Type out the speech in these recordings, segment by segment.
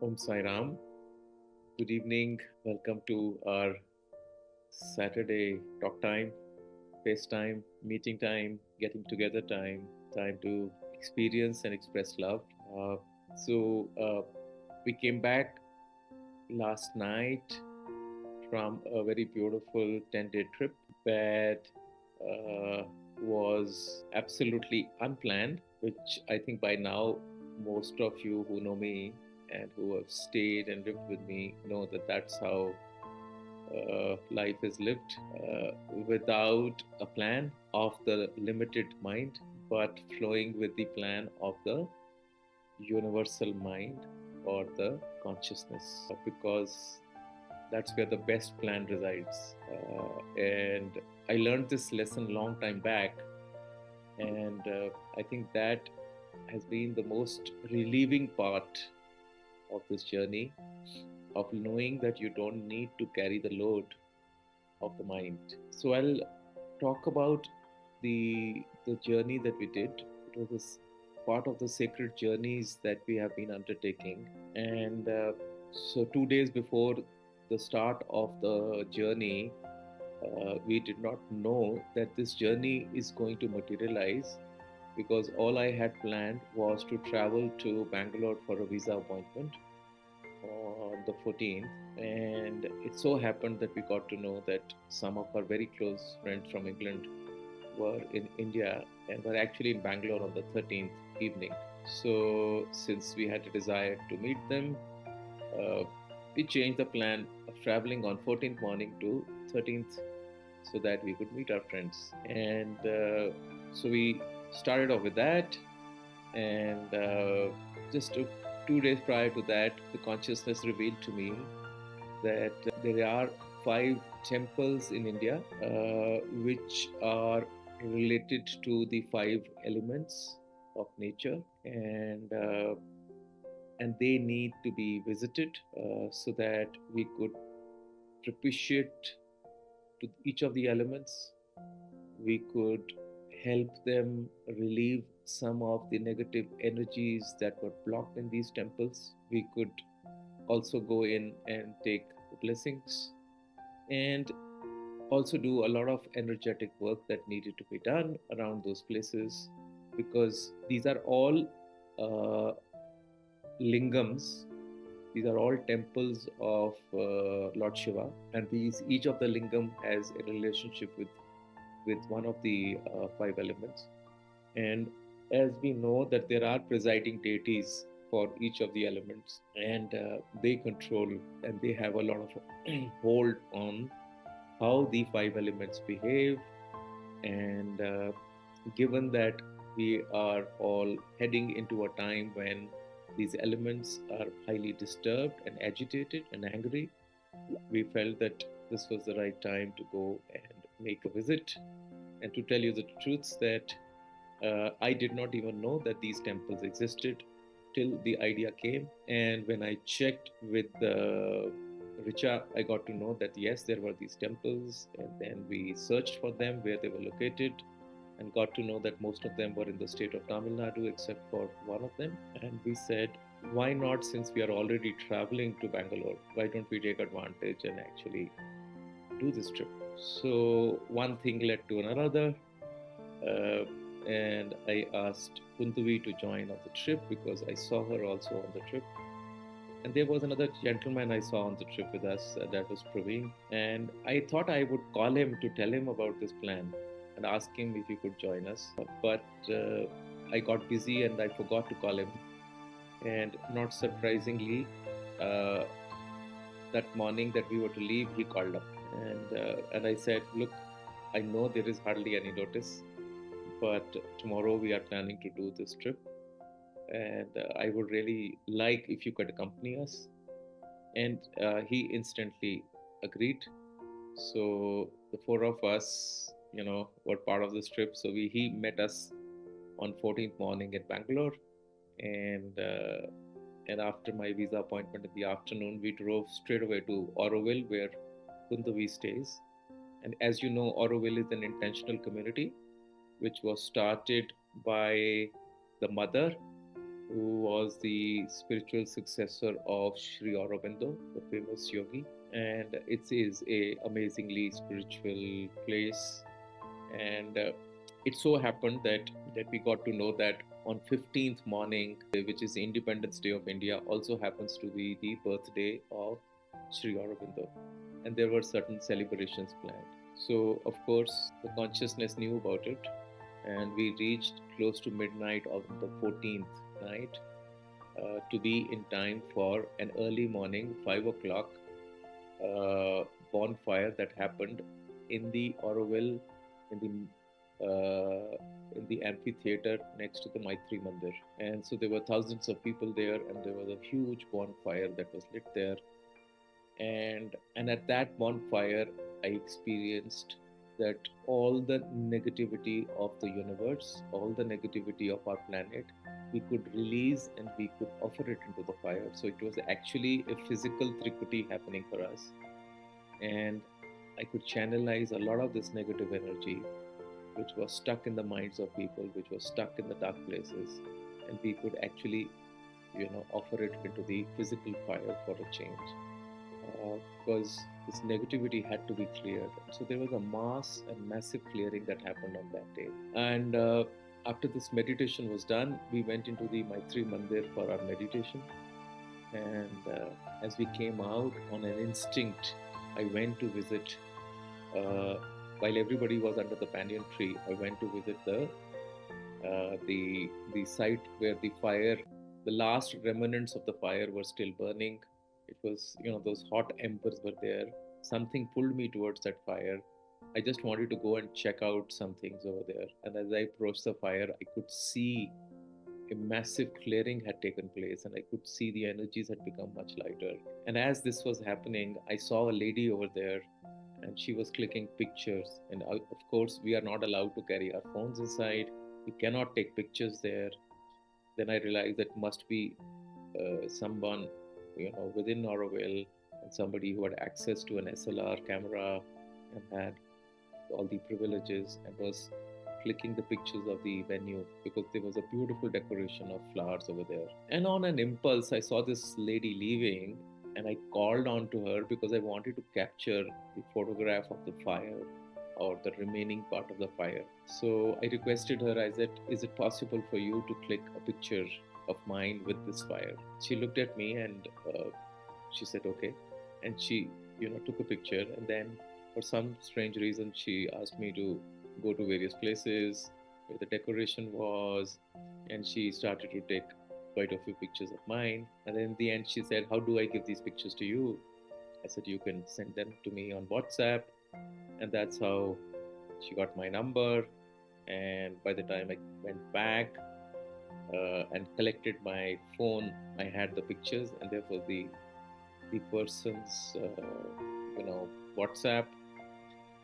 Om Sai Ram. Good evening. Welcome to our Saturday talk time, face time, meeting time, getting together time, time to experience and express love. Uh, so, we came back last night from a very beautiful 10-day trip that uh, was absolutely unplanned, which I think by now most of you who know me and who have stayed and lived with me know that that's how life is lived without a plan of the limited mind, but flowing with the plan of the universal mind or the consciousness, because that's where the best plan resides. And I learned this lesson long time back, and I think that has been the most relieving part of this journey of knowing that you don't need to carry the load of the mind. So I'll talk about the journey that we did. It was this part of the sacred journeys that we have been undertaking, and so 2 days before the start of the journey, we did not know that this journey is going to materialize, because all I had planned was to travel to Bangalore for a visa appointment on the 14th. And it so happened that we got to know that some of our very close friends from England were in India and were actually in Bangalore on the 13th evening. So, since we had a desire to meet them, uh, we changed the plan of traveling on 14th morning to 13th so that we could meet our friends. And so we started off with that, and just 2 days prior to that, the consciousness revealed to me that there are five temples in India which are related to the five elements of nature, and they need to be visited so that we could propitiate to each of the elements. We could help them relieve some of the negative energies that were blocked in these temples. We could also go in and take blessings, and also do a lot of energetic work that needed to be done around those places, because these are all uh, lingams. These are all temples of Lord Shiva, and these each of the lingam has a relationship with one of the five elements. And as we know that there are presiding deities for each of the elements, and they control and they have a lot of hold on how the five elements behave. And given that we are all heading into a time when these elements are highly disturbed and agitated and angry, we felt that this was the right time to go and make a visit. And to tell you the truth, that I did not even know that these temples existed till the idea came. And when I checked with Richa, I got to know that yes, there were these temples. And then we searched for them, where they were located, and got to know that most of them were in the state of Tamil Nadu except for one of them. And we said, why not, since we are already traveling to Bangalore, why don't we take advantage and actually do this trip? So one thing led to another, uh, and I asked Kuntuvi to join on the trip because I saw her also on the trip. And there was another gentleman I saw on the trip with us, that was Praveen. And I thought I would call him to tell him about this plan and ask him if he could join us. But I got busy and I forgot to call him. And not surprisingly, uh, that morning that we were to leave, he called up. And I said, look, I know there is hardly any notice, but tomorrow we are planning to do this trip, and I would really like if you could accompany us. And he instantly agreed. So the four of us, were part of this trip. So he met us on 14th morning in Bangalore, and after my visa appointment in the afternoon, we drove straight away to Auroville, where Kundavi stays. And as you know, Auroville is an intentional community which was started by the mother who was the spiritual successor of Sri Aurobindo, the famous yogi. And it is a amazingly spiritual place. And it so happened that we got to know that on 15th morning, which is the Independence Day of India, also happens to be the birthday of Sri Aurobindo, and there were certain celebrations planned. So of course the consciousness knew about it, and we reached close to midnight of the 14th night, to be in time for an early morning 5 o'clock bonfire that happened in the Oroville, in the amphitheater next to the Maitri Mandir. And so there were thousands of people there, and there was a huge bonfire that was lit there. And at that bonfire, I experienced that all the negativity of the universe, all the negativity of our planet, we could release and we could offer it into the fire. So it was actually a physical Trikuti happening for us, and I could channelize a lot of this negative energy, which was stuck in the minds of people, which was stuck in the dark places, and we could actually, offer it into the physical fire for a change, because this negativity had to be cleared. So there was a mass and massive clearing that happened on that day. And after this meditation was done, we went into the Maitri Mandir for our meditation. And as we came out, on an instinct, I went to visit, uh, while everybody was under the banyan tree, I went to visit the site where the fire, the last remnants of the fire were still burning. It was, those hot embers were there. Something pulled me towards that fire. I just wanted to go and check out some things over there. And as I approached the fire, I could see a massive clearing had taken place, and I could see the energies had become much lighter. And as this was happening, I saw a lady over there, and she was clicking pictures. And of course, we are not allowed to carry our phones inside, we cannot take pictures there. Then I realized that must be someone, within Norwell, and somebody who had access to an SLR camera and had all the privileges and was clicking the pictures of the venue, because there was a beautiful decoration of flowers over there. And on an impulse, I saw this lady leaving, and I called on to her because I wanted to capture the photograph of the fire, or the remaining part of the fire. So I requested her, I said, "Is it possible for you to click a picture of mine with this fire?" She looked at me, and she said, "Okay." And she, took a picture. And then for some strange reason, she asked me to go to various places where the decoration was, and she started to take quite a few pictures of mine. And then in the end, she said, "How do I give these pictures to you?" I said, "You can send them to me on WhatsApp." And that's how she got my number. And by the time I went back and collected my phone, I had the pictures, and therefore the person's WhatsApp,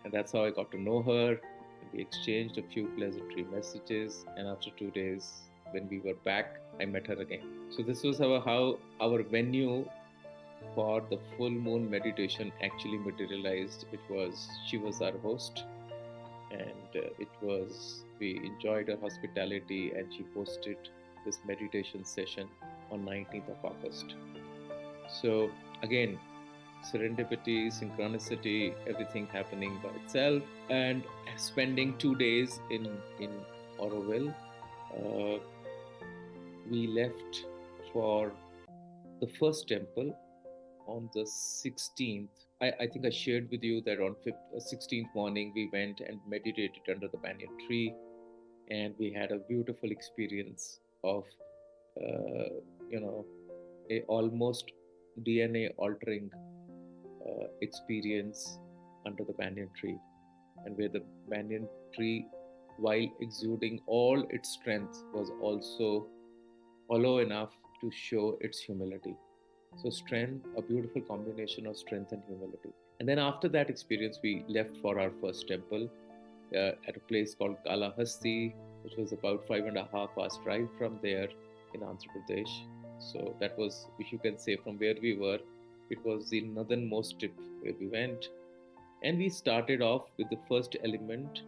and that's how I got to know her. We exchanged a few pleasantry messages, and after 2 days, when we were back, I met her again. So this was how our venue for the full moon meditation actually materialized. She was our host, and we enjoyed her hospitality, and she hosted this meditation session on 19th of August. So again, serendipity, synchronicity, everything happening by itself. And spending 2 days in Oroville, uh, we left for the first temple on the 16th. I think I shared with you that on 16th morning we went and meditated under the banyan tree, and we had a beautiful experience of, uh, you know, a almost DNA altering experience under the banyan tree, and where the banyan tree, while exuding all its strength, was also hollow enough to show its humility. So, strength, a beautiful combination of strength and humility. And then, after that experience, we left for our first temple at a place called Kalahasti, which was about 5.5 hours drive from there in Andhra Pradesh. So, that was, if you can say, from where we were, it was the northernmost tip where we went. And we started off with the first element,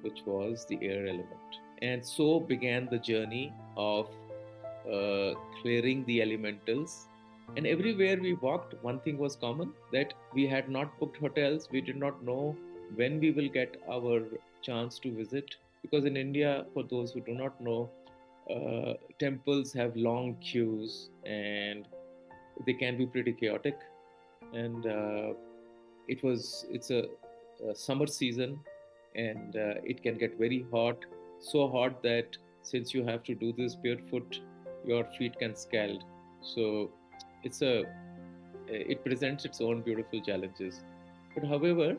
which was the air element. And so began the journey of clearing the elementals. And everywhere we walked, one thing was common, that we had not booked hotels. We did not know when we will get our chance to visit. Because in India, for those who do not know, temples have long queues and they can be pretty chaotic. And it's a summer season, and it can get very hot, so hot that since you have to do this barefoot, your feet can scald. So it's a it presents its own beautiful challenges. But however,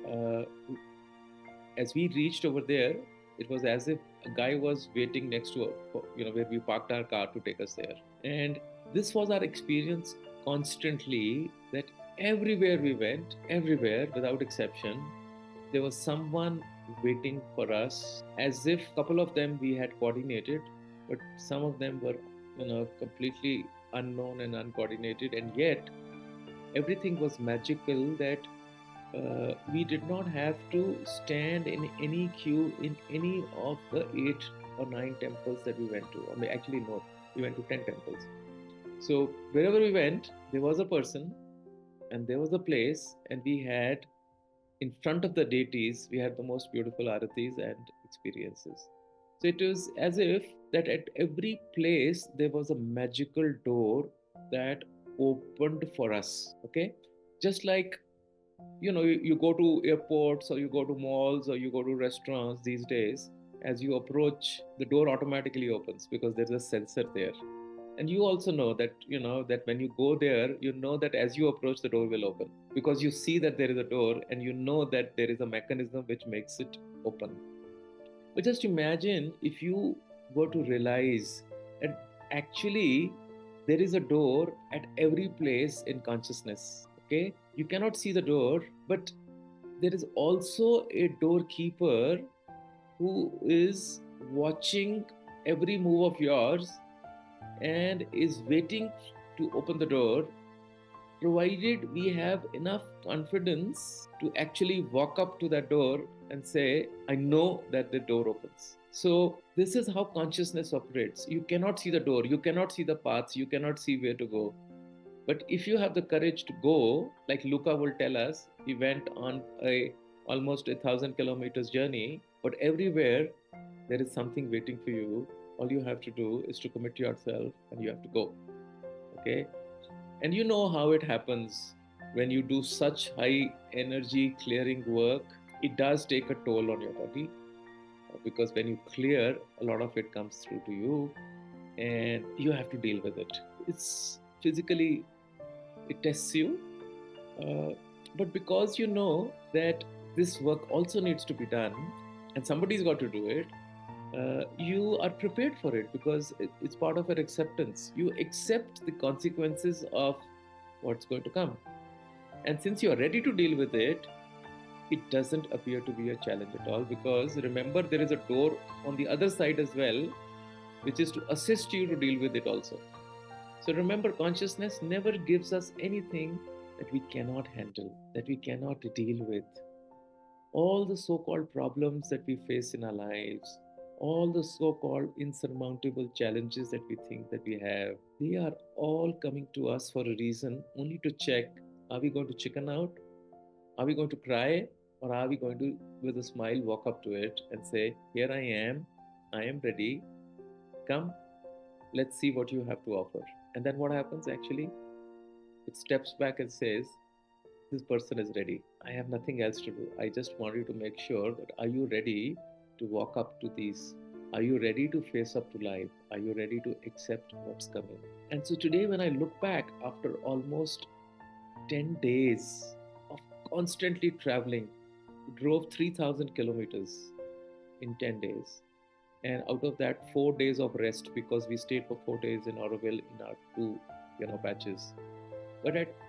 uh, as we reached over there, it was as if a guy was waiting next to where we parked our car to take us there. And this was our experience constantly, that everywhere we went, everywhere without exception, there was someone waiting for us, as if a couple of them we had coordinated, but some of them were, completely unknown and uncoordinated. And yet everything was magical, that we did not have to stand in any queue in any of the 8 or 9 temples that we went to. I mean, actually, no, we went to 10 temples. So wherever we went, there was a person and there was a place, and we had, in front of the deities, we had the most beautiful aratis and experiences. So it was as if that at every place there was a magical door that opened for us. Okay, just like you go to airports, or you go to malls, or you go to restaurants these days. As you approach, the door automatically opens because there's a sensor there. And you also know that that when you go there, you know that as you approach, the door will open, because you see that there is a door, and you know that there is a mechanism which makes it open. But just imagine if you were to realize that actually there is a door at every place in consciousness. Okay, you cannot see the door, but there is also a doorkeeper who is watching every move of yours and is waiting to open the door, provided we have enough confidence to actually walk up to that door and say, I know that the door opens. So, this is how consciousness operates. You cannot see the door, you cannot see the paths, you cannot see where to go. But if you have the courage to go, like Luca will tell us, he went on a almost 1,000 kilometers journey, but everywhere there is something waiting for you. All you have to do is to commit yourself, and you have to go. Okay, and you know how it happens when you do such high energy clearing work. It does take a toll on your body, because when you clear, a lot of it comes through to you, and you have to deal with it. It's physically, it tests you, uh, but because you know that this work also needs to be done and somebody's got to do it, you are prepared for it, because it's part of your acceptance. You accept the consequences of what's going to come. And since you are ready to deal with it, it doesn't appear to be a challenge at all, because remember, there is a door on the other side as well, which is to assist you to deal with it also. So remember, consciousness never gives us anything that we cannot handle, that we cannot deal with. All the so called problems that we face in our lives, all the so called insurmountable challenges that we think that we have, they are all coming to us for a reason, only to check, are we going to chicken out? Are we going to cry? Or are we going to, with a smile, walk up to it and say, here I am ready, come, let's see what you have to offer. And then what happens actually? It steps back and says, this person is ready. I have nothing else to do. I just want you to make sure that, are you ready to walk up to these? Are you ready to face up to life? Are you ready to accept what's coming? And so today, when I look back after almost 10 days of constantly traveling, drove 3,000 kilometers in 10 days. And out of that, 4 days of rest, because we stayed for 4 days in Auroville in our two, patches.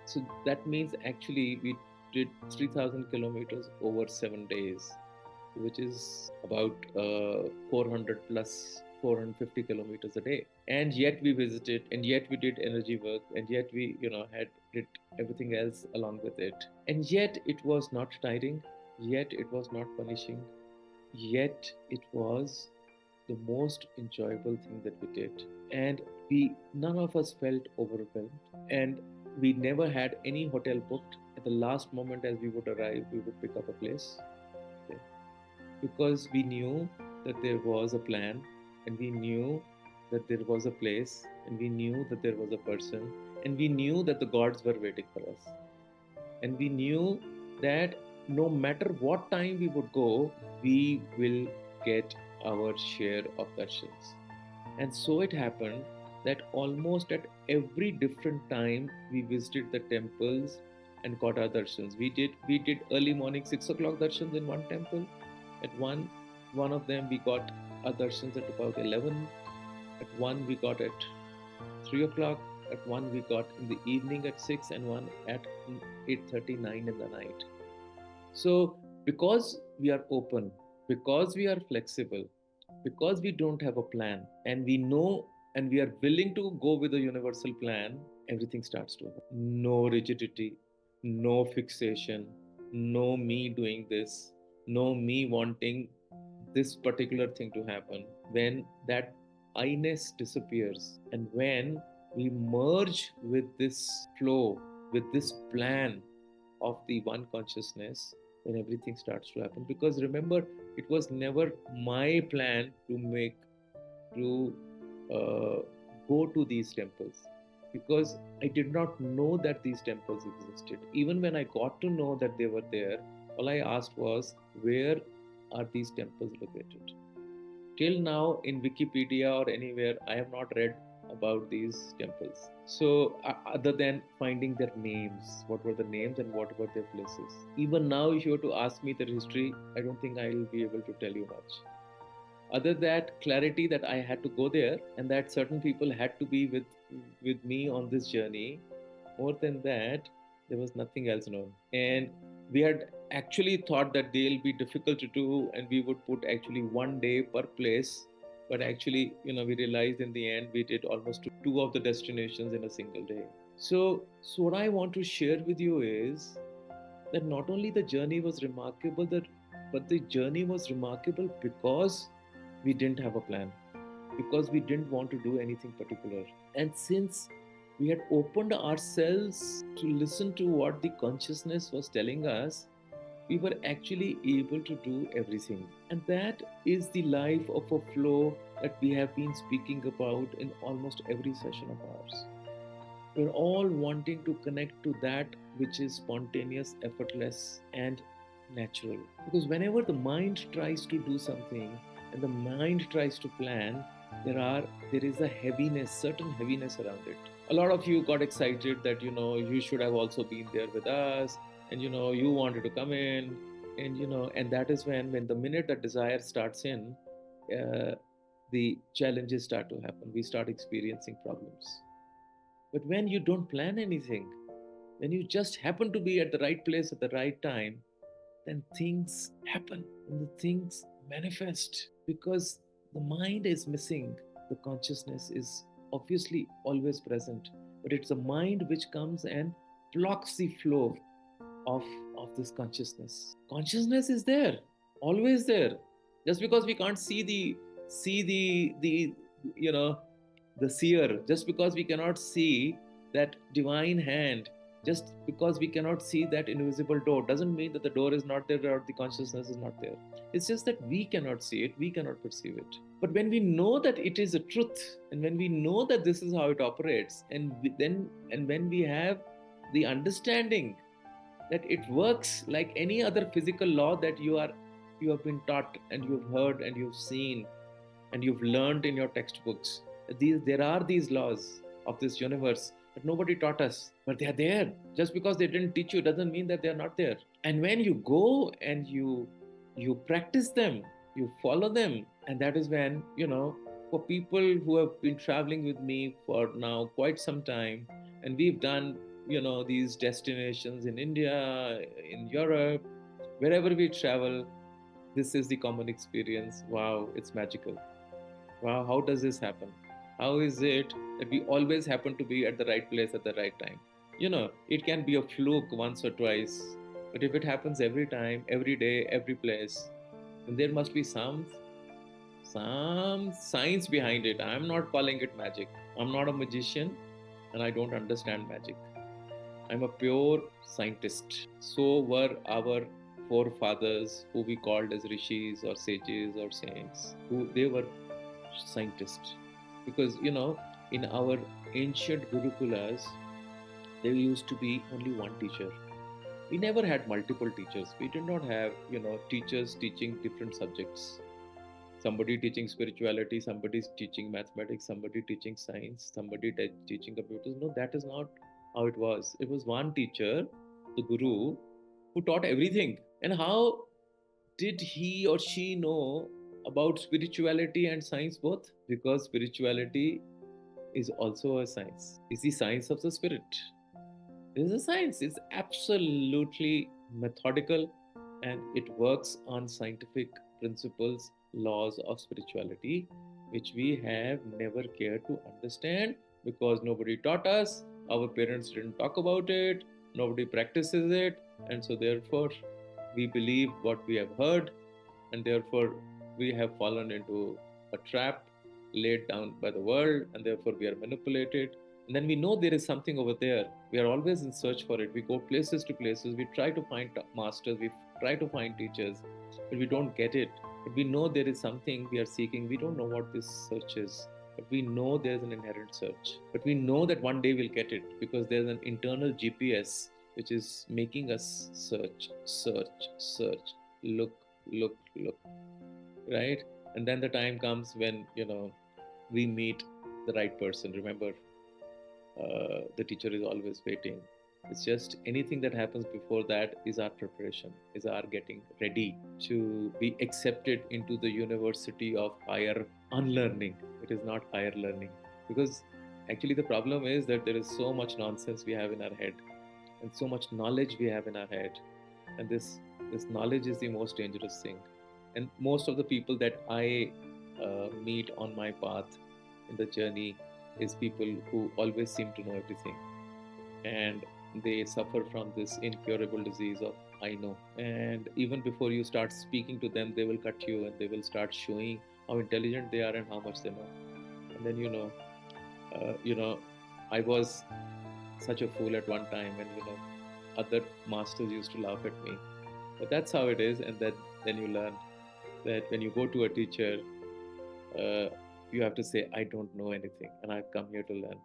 So that means actually we did 3,000 kilometers over 7 days, which is about 400 plus 450 kilometers a day. And yet we visited, and yet we did energy work, and yet we, had did everything else along with it. And yet it was not tiring, yet it was not punishing, yet it was the most enjoyable thing that we did. And we none of us felt overwhelmed. And we never had any hotel booked. At the last moment, as we would arrive, we would pick up a place. Okay. Because we knew that there was a plan, and we knew that there was a place, and we knew that there was a person, and we knew that the gods were waiting for us. And we knew that no matter what time we would go, we will get our share of darshans. And so it happened that almost at every different time we visited the temples and got our darshans. We did early morning 6 o'clock darshans in one temple. At one of them we got our darshans at about 11. At one we got at 3 o'clock. At one we got in the evening at 6, and one at 8:39 in the night. So, because we are open, because we are flexible, because we don't have a plan, and we know and we are willing to go with the universal plan, everything starts to happen. No rigidity, no fixation, no me doing this, no me wanting this particular thing to happen. When that I-ness disappears, and when we merge with this flow, with this plan of the one consciousness, then everything starts to happen. Because remember, it was never my plan to uh, go to these temples, because I did not know that these temples existed. Even when I got to know that they were there, all I asked was, where are these temples located? Till now, in Wikipedia or anywhere, I have not read about these temples. So, other than finding their names, what were the names and what were their places? Even now, if you were to ask me their history, I don't think I will be able to tell you much. Other that clarity that I had to go there, and that certain people had to be with me on this journey. More than that, there was nothing else known. And we had actually thought that they'll be difficult to do, and we would put actually one day per place. But actually, we realized in the end we did almost two of the destinations in a single day. So what I want to share with you is that not only the journey was remarkable, but the journey was remarkable because we didn't have a plan, because we didn't want to do anything particular. And since we had opened ourselves to listen to what the consciousness was telling us, we were actually able to do everything. And that is the life of a flow that we have been speaking about in almost every session of ours. We're all wanting to connect to that which is spontaneous, effortless, and natural. Because whenever the mind tries to do something and the mind tries to plan, there is a heaviness, certain heaviness around it. A lot of you got excited that you should have also been there with us, and you wanted to come in, and that is when the minute that desire starts in, uh, the challenges start to happen. We start experiencing problems. But when you don't plan anything, when you just happen to be at the right place at the right time, then things happen and the things manifest, because the mind is missing. The consciousness is obviously always present, but it's the mind which comes and blocks the flow of, of this consciousness. Consciousness is there, always there. Just because we can't see the you know the seer, just because we cannot see that divine hand, just because we cannot see that invisible door, doesn't mean that the door is not there or the consciousness is not there. It's just that we cannot see it, we cannot perceive it. But when we know that it is a truth, and when we know that this is how it operates, and when we have the understanding that it works like any other physical law that you have been taught and you've heard and you've seen and you've learned in your textbooks. There are these laws of this universe, but nobody taught us. But they are there. Just because they didn't teach you doesn't mean that they are not there. And when you go and you practice them, you follow them, and that is when for people who have been traveling with me for now quite some time, and we've done these destinations in India, in Europe, wherever we travel, this is the common experience. Wow, it's magical. Wow, how does this happen? How is it that we always happen to be at the right place at the right time? It can be a fluke once or twice, but if it happens every time, every day, every place, then there must be some science behind it. I'm not calling it magic. I'm not a magician and I don't understand magic. I'm a pure scientist. So were our forefathers, who we called as rishis or sages or saints, who they were scientists. Because, in our ancient Gurukulas, there used to be only one teacher. We never had multiple teachers. We did not have, teachers teaching different subjects. Somebody teaching spirituality, somebody teaching mathematics, somebody teaching science, somebody teaching computers. No, that is not how it was. It was one teacher, the Guru, who taught everything. And how did he or she know about spirituality and science both? Because spirituality is also a science. It's the science of the spirit. It is a science. It's absolutely methodical and it works on scientific principles, laws of spirituality, which we have never cared to understand because nobody taught us, our parents didn't talk about it, nobody practices it, and so therefore we believe what we have heard, and therefore we have fallen into a trap laid down by the world, and therefore we are manipulated. And then we know there is something over there. We are always in search for it. We go places to places. We try to find masters. We try to find teachers, but we don't get it. But we know there is something we are seeking. We don't know what this search is, but we know there's an inherent search. But we know that one day we'll get it because there's an internal GPS which is making us search, search, search, look, look, look, right? And then the time comes when, we meet the right person. Remember, the teacher is always waiting. It's just anything that happens before that is our preparation, is our getting ready to be accepted into the university of higher unlearning. It is not higher learning. Because actually, the problem is that there is so much nonsense we have in our head and so much knowledge we have in our head. And this knowledge is the most dangerous thing. And most of the people that I meet on my path in the journey is people who always seem to know everything, and they suffer from this incurable disease of I know. And even before you start speaking to them, they will cut you and they will start showing how intelligent they are and how much they know. And then I was such a fool at one time, and other masters used to laugh at me. But that's how it is, and then you learn that when you go to a teacher, uh, you have to say, I don't know anything and I've come here to learn.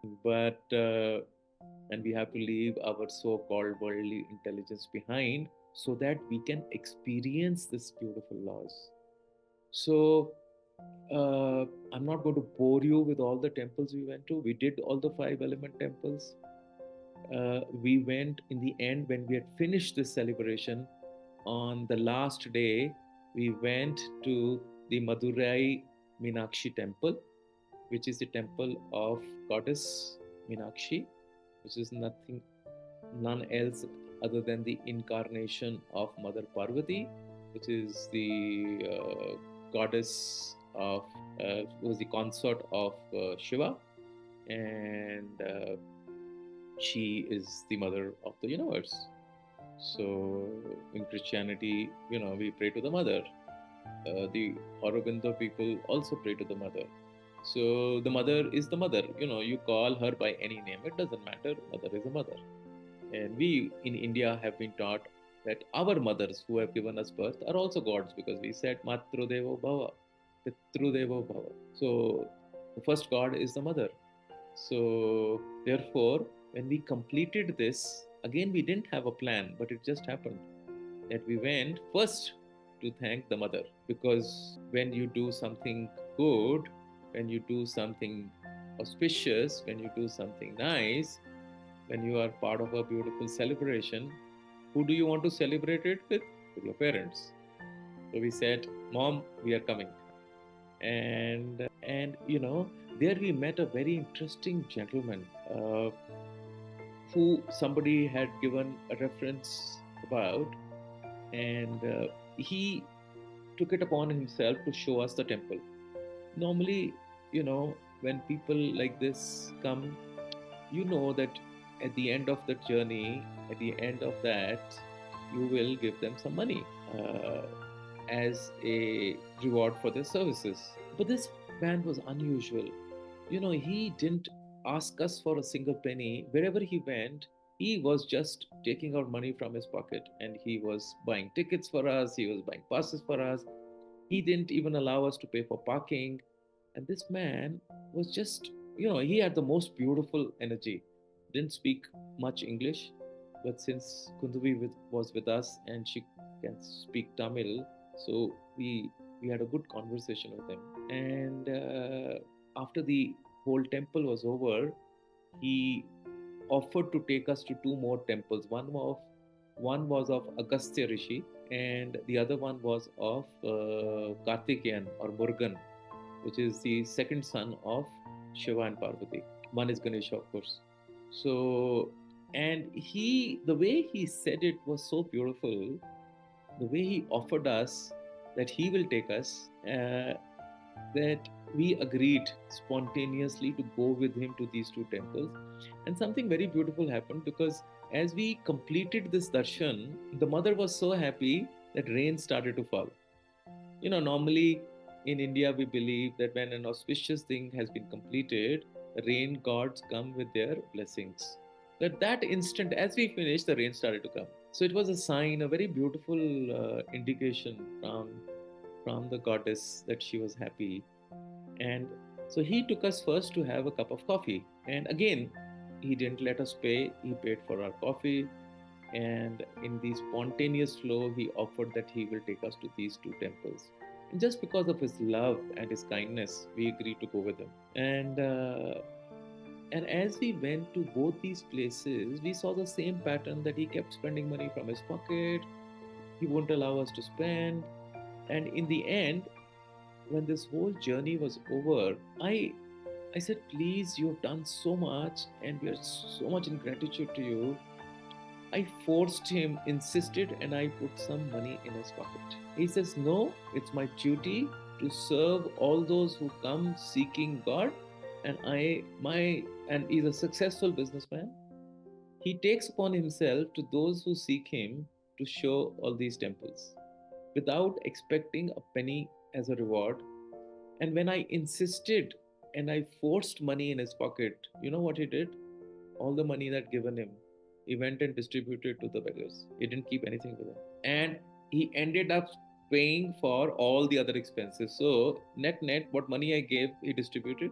And we have to leave our so called worldly intelligence behind so that we can experience this beautiful laws. So, I'm not going to bore you with all the temples we went to. We did all the five element temples. We went in the end when we had finished this celebration. On the last day, we went to the Madurai Meenakshi temple, which is the temple of goddess Meenakshi, which is none else other than the incarnation of Mother Parvati, which is the goddess of, was the consort of Shiva, and she is the mother of the universe. So in Christianity, we pray to the mother. The Aurobindo people also pray to the mother. So the mother is the mother. You call her by any name, it doesn't matter. Mother is a mother. And we in India have been taught that our mothers who have given us birth are also gods because we said Matru Devo Bhava, Pitru Devo Bhava. So the first god is the mother. So therefore, when we completed this, again we didn't have a plan, but it just happened that we went first to thank the mother, because when you do something good, when you do something auspicious, when you do something nice, when you are part of a beautiful celebration, who do you want to celebrate it with? With your parents. So we said, Mom, we are coming. And there we met a very interesting gentleman who somebody had given a reference about, and he took it upon himself to show us the temple. Normally, when people like this come, that at the end of the journey, at the end of that, you will give them some money as a reward for their services. But this man was unusual. He didn't ask us for a single penny. Wherever he went, he was just taking out money from his pocket, and he was buying tickets for us, he was buying passes for us. He didn't even allow us to pay for parking. And this man was just, he had the most beautiful energy. Didn't speak much English, but since was with us and she can speak Tamil, so we had a good conversation with him. And after the whole temple was over, he offered to take us to two more temples. One was of Agastya Rishi, and the other one was of Kartikeyan or Murugan, which is the second son of Shiva and Parvati. One is Ganesha, of course. So, and the way he said it was so beautiful. The way he offered us that he will take us, that we agreed spontaneously to go with him to these two temples. And something very beautiful happened, because as we completed this darshan, the mother was so happy that rain started to fall. Normally in India, we believe that when an auspicious thing has been completed, the rain gods come with their blessings. That instant, as we finished, the rain started to come. So it was a sign, a very beautiful indication from the goddess that she was happy. And so he took us first to have a cup of coffee. And again, he didn't let us pay. He paid for our coffee. And in the spontaneous flow, he offered that he will take us to these two temples. And just because of his love and his kindness, we agreed to go with him. And as we went to both these places, we saw the same pattern, that he kept spending money from his pocket. He wouldn't allow us to spend. And in the end, when this whole journey was over, I said, please, you have done so much, and we are so much in gratitude to you. I forced him, insisted, and I put some money in his pocket. He says, no, it's my duty to serve all those who come seeking God. And he's a successful businessman. He takes upon himself to those who seek him to show all these temples without expecting a penny as a reward. And when I insisted and I forced money in his pocket, you know what he did? All the money that given him, he went and distributed to the beggars. He didn't keep anything with him. And he ended up paying for all the other expenses. So net, what money I gave, he distributed.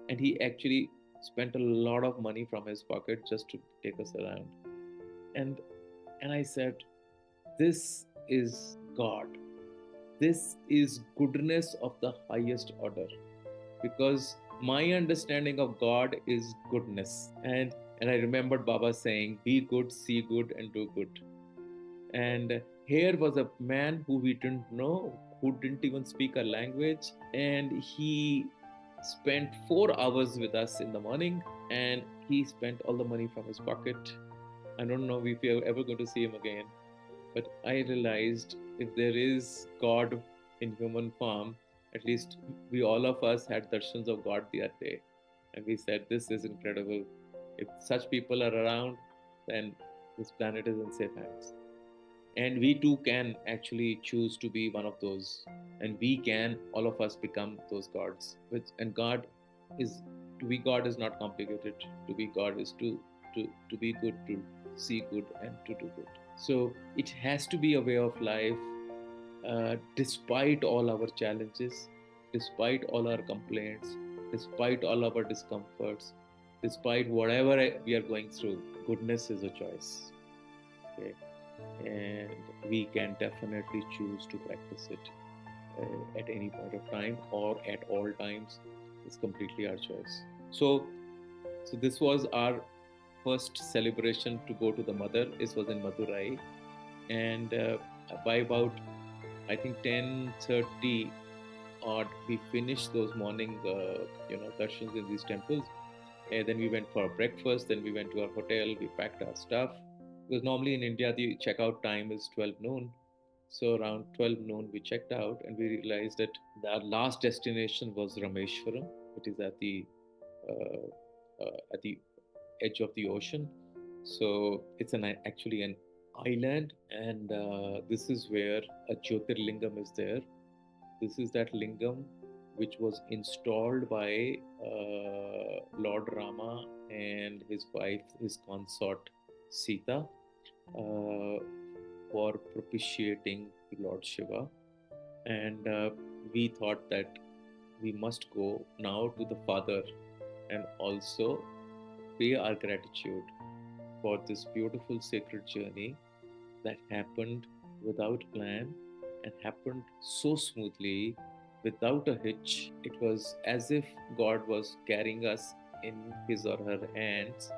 And he actually spent a lot of money from his pocket just to take us around. And and I said, this is God. This is goodness of the highest order, because my understanding of God is goodness. And I remembered Baba saying, be good, see good, and do good. And here was a man who we didn't know, who didn't even speak our language, and he spent 4 hours with us in the morning, and he spent all the money from his pocket. I don't know if you're ever going to see him again, but I realized, if there is God in human form, at least we all of us had darshans of God the other day. And we said, this is incredible. If such people are around, then this planet is in safe hands. And we too can actually choose to be one of those. And we can, all of us, become those gods. And God is, to be God is not complicated. To be God is to be good, to see good, and to do good. So it has to be a way of life, despite all our challenges, despite all our complaints, despite all our discomforts, despite whatever we are going through. Goodness is a choice. Okay? And we can definitely choose to practice it at any point of time or at all times. It's completely our choice. So this was our first celebration to go to the mother. This was in Madurai, and by about, I think, 10:30 odd, we finished those morning darshans in these temples. And then we went for breakfast. Then we went to our hotel. We packed our stuff, because normally in India the checkout time is 12 noon. So around 12 noon we checked out, and we realized that our last destination was Rameshwaram. It is at the edge of the ocean. So it's actually an island, and this is where a Jyotirlingam is there. This is that lingam which was installed by Lord Rama and his wife, his consort Sita, for propitiating Lord Shiva. And we thought that we must go now to the Father and also pay our gratitude for this beautiful sacred journey that happened without plan and happened so smoothly without a hitch. It was as if God was carrying us in his or her hands,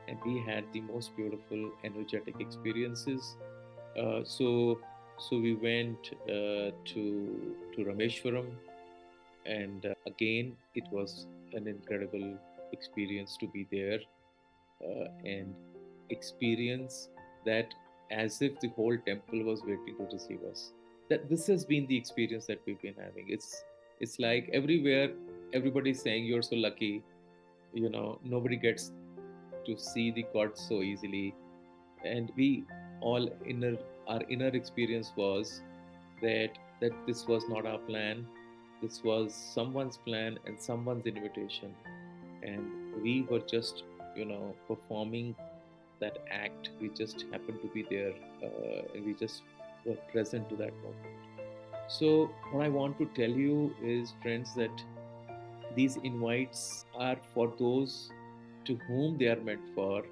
and we had the most beautiful, energetic experiences. So we went to Rameshwaram, and again, it was an incredible experience to be there and experience that as if the whole temple was waiting to receive us. That this has been the experience that we've been having. It's like everywhere, everybody's saying you're so lucky. Nobody gets to see the God so easily, and we all our inner experience was that this was not our plan. This was someone's plan and someone's invitation, and we were just performing that act. We just happened to be there, and we just were present to that moment. So what I want to tell you is, friends, that these invites are for those to whom they are meant for.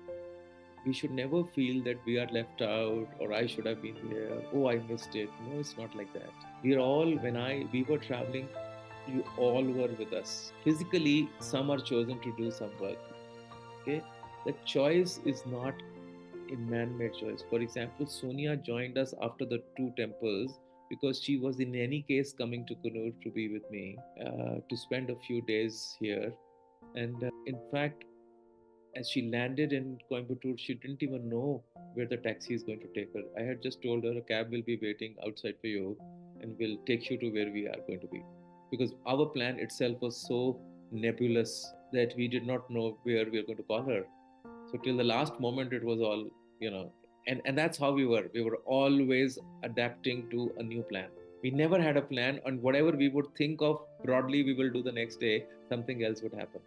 We should never feel that we are left out or I should have been there. Oh, I missed it. No, it's not like that. We are all, when we were traveling, you all were with us. Physically, some are chosen to do some work. Okay? The choice is not a man-made choice. For example, Sonia joined us after the two temples because she was in any case coming to Kunur to be with me, to spend a few days here. And in fact, as she landed in Coimbatore, she didn't even know where the taxi is going to take her. I had just told her a cab will be waiting outside for you and will take you to where we are going to be. Because our plan itself was so nebulous that we did not know where we were going to call her. So till the last moment, it was all, and that's how we were. We were always adapting to a new plan. We never had a plan, and whatever we would think of broadly, we will do the next day, something else would happen.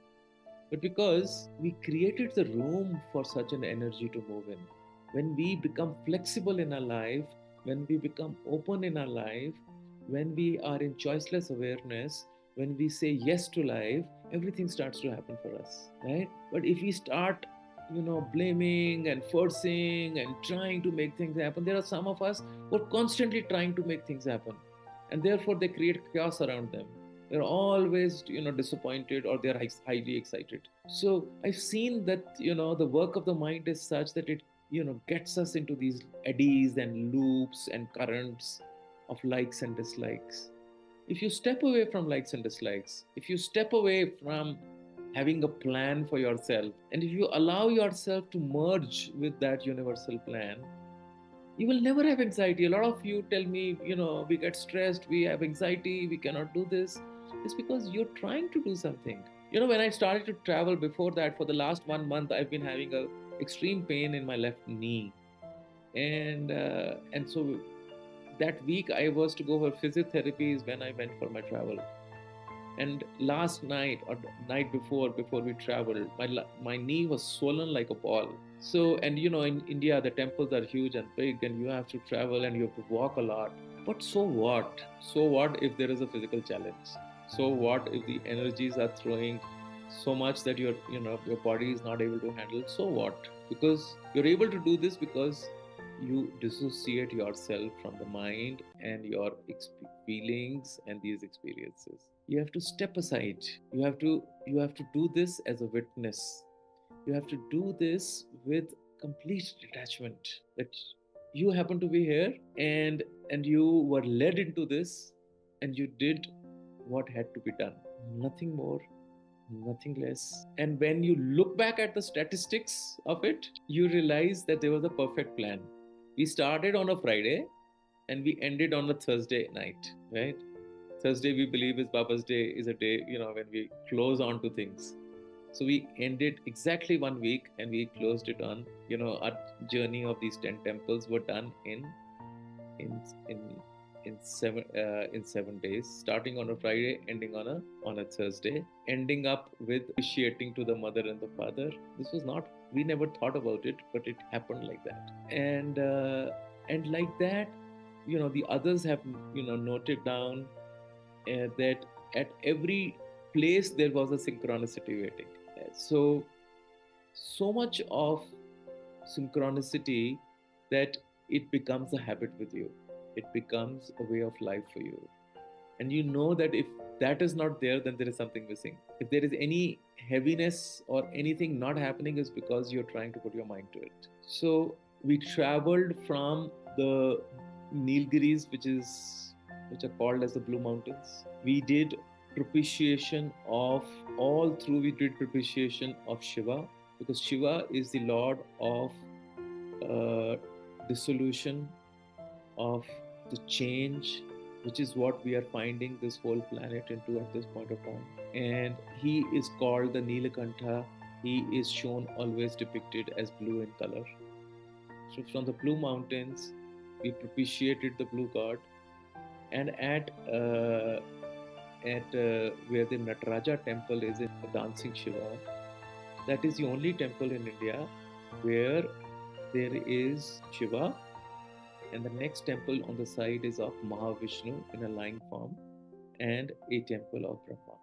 But because we created the room for such an energy to move in, when we become flexible in our life, when we become open in our life, when we are in choiceless awareness, when we say yes to life, everything starts to happen for us, right? But if we start, blaming and forcing and trying to make things happen, there are some of us who are constantly trying to make things happen, and therefore they create chaos around them. They're always disappointed, or they're highly excited. So I've seen that the work of the mind is such that it gets us into these eddies and loops and currents of likes and dislikes. If you step away from likes and dislikes, if you step away from having a plan for yourself, and if you allow yourself to merge with that universal plan, you will never have anxiety. A lot of you tell me, we get stressed, we have anxiety, we cannot do this. It's because you're trying to do something. When I started to travel before that, for the last 1 month, I've been having a extreme pain in my left knee, and so that week I was to go for physiotherapy is when I went for my travel. And last night or night before we traveled, my knee was swollen like a ball. So, and in India, the temples are huge and big, and you have to travel and you have to walk a lot. But so what? So what if there is a physical challenge? So what if the energies are throwing so much that your body is not able to handle? So what? Because you're able to do this because you dissociate yourself from the mind and your feelings and these experiences. You have to step aside. You have to do this as a witness. You have to do this with complete detachment, that you happen to be here, and you were led into this, and you did what had to be done. Nothing more, nothing less. And when you look back at the statistics of it, you realize that there was a perfect plan. We started on a Friday and we ended on a Thursday night, right? Thursday, we believe, is Baba's day, is a day, when we close on to things. So we ended exactly 1 week and we closed it on, our journey of these 10 temples were done in in in 7 days, starting on a Friday, ending on a Thursday, ending up with appreciating to the mother and the father. This was not, we never thought about it, but it happened like that. And like that, the others have noted down that at every place there was a synchronicity waiting. So much of synchronicity that it becomes a habit with you. It becomes a way of life for you. And you know that if that is not there, then there is something missing. If there is any heaviness or anything not happening, is because you're trying to put your mind to it. So we traveled from the Nilgiris, which are called as the Blue Mountains. We did propitiation of all through. We did propitiation of Shiva, because Shiva is the lord of uh, dissolution, of the change, which is what we are finding this whole planet into at this point of time. And he is called the Nilakantha. He is shown always depicted as blue in color. So from the Blue Mountains, we propitiated the blue god, and at where the Nataraja temple is in the dancing Shiva, that is the only temple in India where there is Shiva, and the next temple on the side is of Mahavishnu in a lying form, and a temple of Brahma.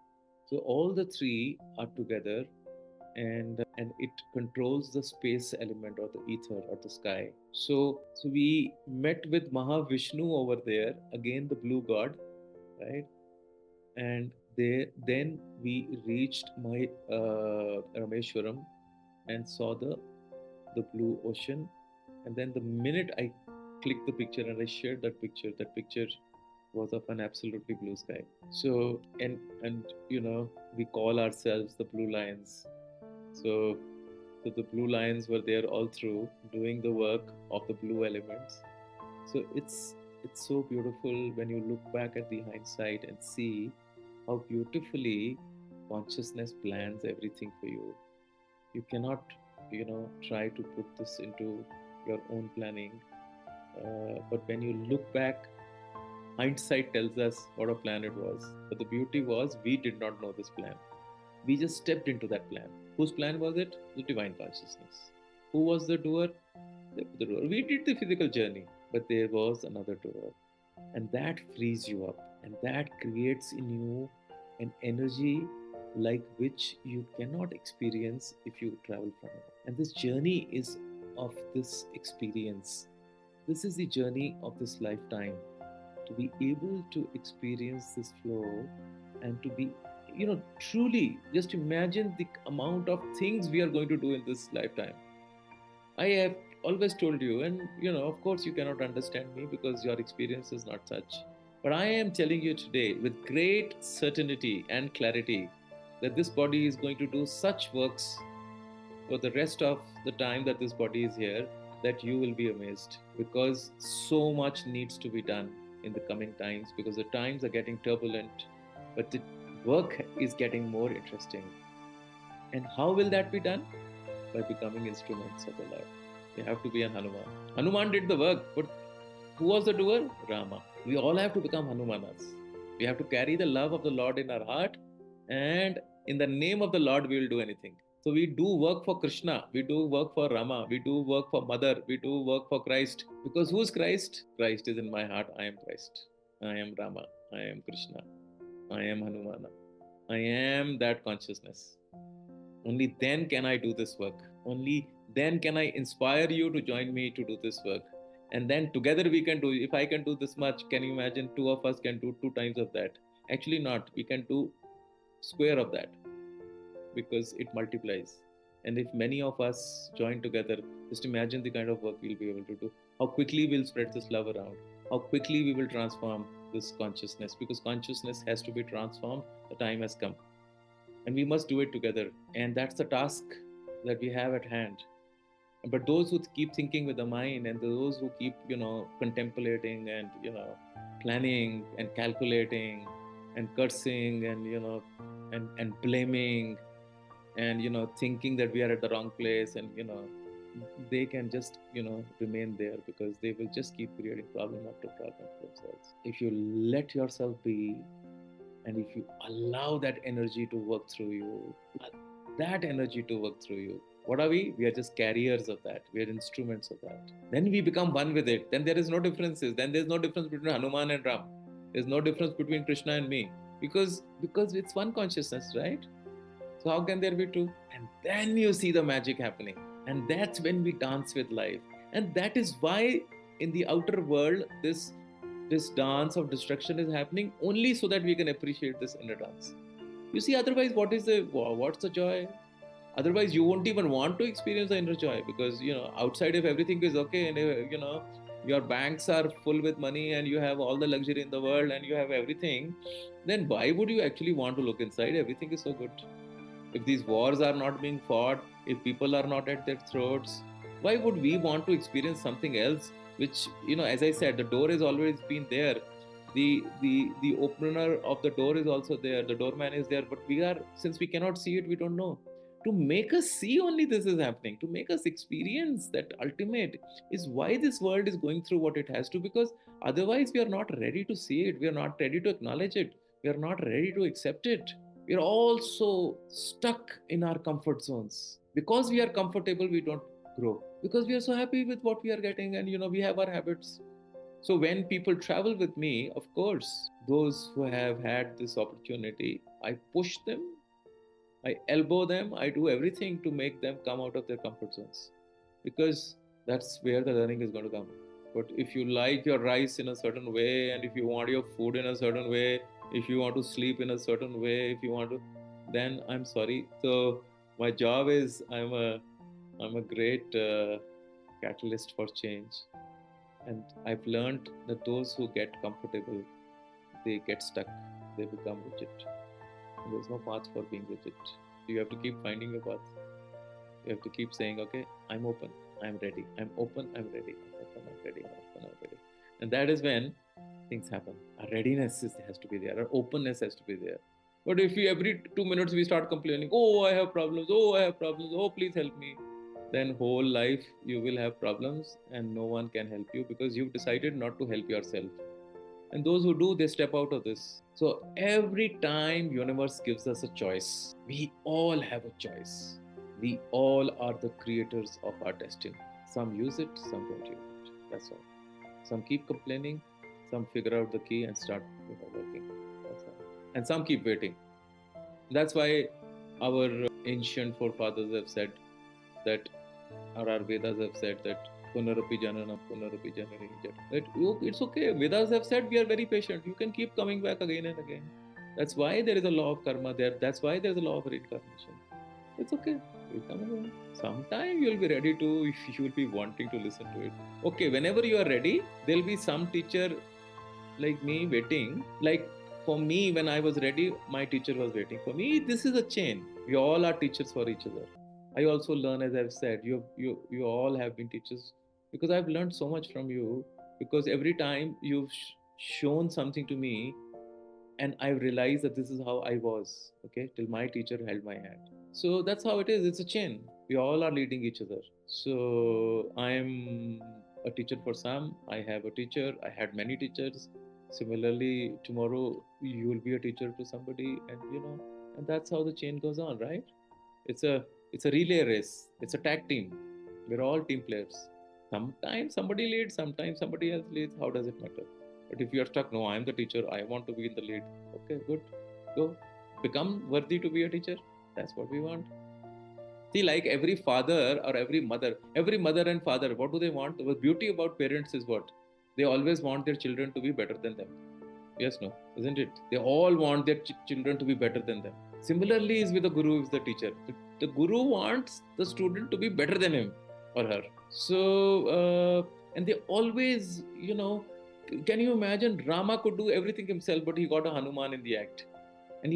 So all the three are together, and it controls the space element or the ether or the sky. So we met with Mahavishnu over there, again the blue god, right? And then we reached my Rameshwaram and saw the blue ocean. And then the minute I clicked the picture and I shared that picture was of an absolutely blue sky. So and we call ourselves the Blue Lions. So, so the Blue Lions were there all through doing the work of the blue elements. So it's so beautiful when you look back at the hindsight and see how beautifully consciousness plans everything for you. You cannot, try to put this into your own planning. But when you look back, hindsight tells us what a plan it was. But the beauty was we did not know this plan. We just stepped into that plan. Whose plan was it? The divine consciousness. Who was the doer? The doer. We did the physical journey, but there was another doer. And that frees you up. And that creates in you an energy like which you cannot experience if you travel from it. And this journey is of this experience. This is the journey of this lifetime, to be able to experience this flow and to be, truly just imagine the amount of things we are going to do in this lifetime. I have always told you, and of course, you cannot understand me because your experience is not such. But I am telling you today with great certainty and clarity that this body is going to do such works for the rest of the time that this body is here, that you will be amazed, because so much needs to be done in the coming times, because the times are getting turbulent, but the work is getting more interesting. And how will that be done? By becoming instruments of the Lord. You have to be an Hanuman. Hanuman did the work, but who was the doer? Rama. We all have to become Hanumanas. We have to carry the love of the Lord in our heart, and in the name of the Lord, we will do anything. So we do work for Krishna, we do work for Rama, we do work for Mother, we do work for Christ. Because who's Christ? Christ is in my heart. I am Christ. I am Rama. I am Krishna. I am Hanumana. I am that consciousness. Only then can I do this work. Only then can I inspire you to join me to do this work. And then together we can do, if I can do this much, can you imagine two of us can do 2 times of that? Actually not, we can do square of that, because it multiplies. And if many of us join together, just imagine the kind of work we'll be able to do. How quickly we'll spread this love around. How quickly we will transform this consciousness, because consciousness has to be transformed. The time has come. And we must do it together. And that's the task that we have at hand. But those who keep thinking with the mind, and those who keep, contemplating and, planning and calculating and cursing and, and blaming and, thinking that we are at the wrong place and, they can just, remain there, because they will just keep creating problem after problem for themselves. If you let yourself be, and if you allow that energy to work through you, that energy to work through you, what are we? We are just carriers of that. We are instruments of that. Then we become one with it. Then there is no differences. Then there's no difference between Hanuman and Ram. There's no difference between Krishna and me, because it's one consciousness, right? So how can there be two? And then you see the magic happening. And that's when we dance with life. And that is why in the outer world, this dance of destruction is happening, only so that we can appreciate this inner dance. You see, otherwise, what's the joy? Otherwise, you won't even want to experience the inner joy, because outside, if everything is okay, and your banks are full with money, and you have all the luxury in the world, and you have everything, then why would you actually want to look inside? Everything is so good. If these wars are not being fought, if people are not at their throats, why would we want to experience something else? Which, as I said, the door has always been there. The opener of the door is also there. The doorman is there, but since we cannot see it, we don't know. To make us see only this is happening, to make us experience that ultimate, is why this world is going through what it has to. Because otherwise, we are not ready to see it. We are not ready to acknowledge it. We are not ready to accept it. We are also stuck in our comfort zones. Because we are comfortable, we don't grow. Because we are so happy with what we are getting, and we have our habits. So when people travel with me, of course, those who have had this opportunity, I push them, I elbow them, I do everything to make them come out of their comfort zones. Because that's where the learning is going to come. But if you like your rice in a certain way, and if you want your food in a certain way, if you want to sleep in a certain way, if you want to, then I'm sorry. So my job is, I'm a great catalyst for change. And I've learned that those who get comfortable, they get stuck, they become rigid. And there's no path for being rigid. You have to keep finding your path. You have to keep saying, okay, I'm open, I'm ready, I'm open, I'm ready, I'm open, I'm ready, I'm open, I'm ready. And that is when things happen. Our readiness has to be there, our openness has to be there. But if we every 2 minutes we start complaining, oh, I have problems, oh, I have problems, oh, please help me, then whole life you will have problems, and no one can help you, because you've decided not to help yourself. And those who do, they step out of this. So every time universe gives us a choice, we all have a choice. We all are the creators of our destiny. Some use it, some don't use it. That's all. Some keep complaining, some figure out the key and start working. That's all. And some keep waiting. That's why our ancient forefathers have said that, or our Vedas have said that, Punarapi Jananam, Punarapi Janani. That it's okay. Vedas have said we are very patient. You can keep coming back again and again. That's why there is a law of karma there. That's why there is a law of reincarnation. It's okay. You'll come again. Sometime you'll be ready to, if you'll be wanting to listen to it. Okay, whenever you are ready, there'll be some teacher like me waiting. Like for me, when I was ready, my teacher was waiting for me. This is a chain. We all are teachers for each other. I also learn, as I've said, you all have been teachers, because I've learned so much from you. Because every time you've shown something to me, and I realized that this is how I was. Okay, till my teacher held my hand. So that's how it is. It's a chain. We all are leading each other. So I'm a teacher for some. I have a teacher. I had many teachers. Similarly, tomorrow you will be a teacher to somebody, and that's how the chain goes on, right? It's a it's a relay race. It's a tag team. We're all team players. Sometimes somebody leads, sometimes somebody else leads. How does it matter? But if you're stuck, no, I'm the teacher. I want to be in the lead. Okay, good. Go. Become worthy to be a teacher. That's what we want. See, like every father or every mother and father, what do they want? The beauty about parents is what? They always want their children to be better than them. Yes, no, isn't it? They all want their children to be better than them. Similarly, is with the guru, is the teacher. The guru wants the student to be better than him or her. So, and they always, can you imagine? Rama could do everything himself, but he got a Hanuman in the act. And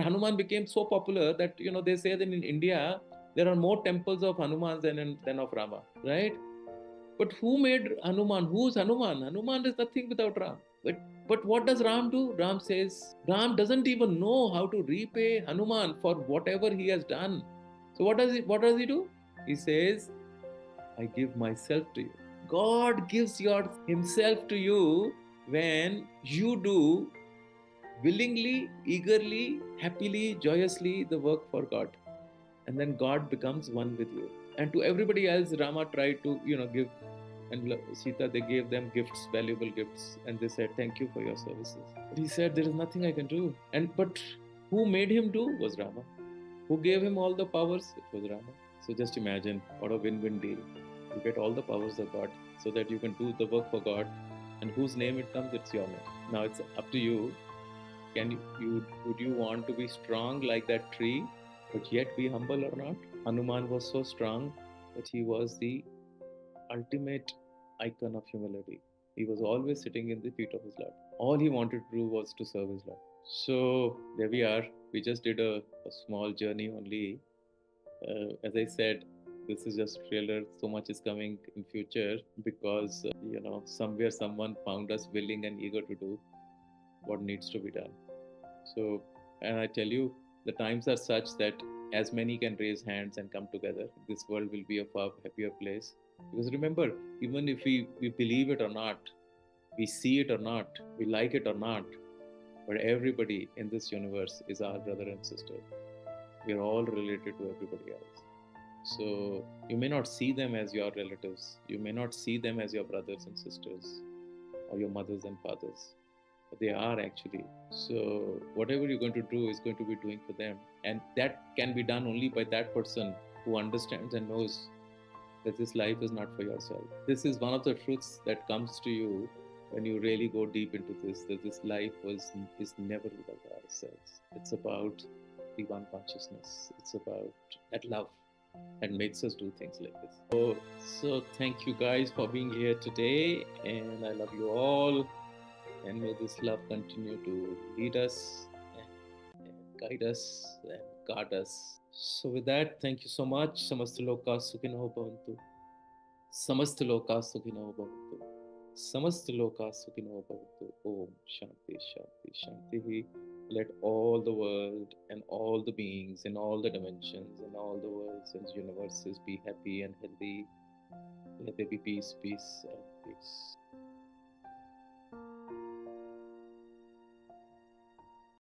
Hanuman became so popular that, they say that in India, there are more temples of Hanuman than of Rama, right? But who made Hanuman? Who's Hanuman? Hanuman is nothing without Ram. But what does Ram do? Ram says, Ram doesn't even know how to repay Hanuman for whatever he has done. So what does he do? He says, I give myself to you. God gives himself to you when you do willingly, eagerly, happily, joyously the work for God. And then God becomes one with you. And to everybody else, Rama tried to, give, and Sita, they gave them gifts, valuable gifts, and they said, "Thank you for your services." But he said, "There is nothing I can do." But who made him do was Rama. Who gave him all the powers? It was Rama. So just imagine what a win-win deal. You get all the powers of God so that you can do the work for God, and whose name it comes, it's your name. Now it's up to you. Would you want to be strong like that tree, but yet be humble or not? Hanuman was so strong that he was the ultimate icon of humility. He was always sitting in the feet of his Lord. All he wanted to do was to serve his Lord. So there we are. We just did a small journey only. As I said, this is just trailer. So much is coming in future because somewhere someone found us willing and eager to do what needs to be done. So, and I tell you, the times are such that as many can raise hands and come together, this world will be a far happier place. Because remember, even if we believe it or not, we see it or not, we like it or not, but everybody in this universe is our brother and sister. We are all related to everybody else. So you may not see them as your relatives, you may not see them as your brothers and sisters or your mothers and fathers, but they are actually. So whatever you're going to do is going to be doing for them, and that can be done only by that person who understands and knows that this life is not for yourself. This is one of the truths that comes to you when you really go deep into this, that this life is never about ourselves. It's about the one consciousness. It's about that love that makes us do things like this. So thank you guys for being here today, and I love you all. And may this love continue to lead us and guide us and guard us. So, with that, thank you so much. Samastaloka Sukhino Bhavantu. Samastaloka Sukhino Bhavantu. Samastaloka Sukhino Bhavantu. Om Shanti Shanti Shanti. Let all the world and all the beings in all the dimensions and all the worlds and universes be happy and healthy. Let there be peace, peace, and peace.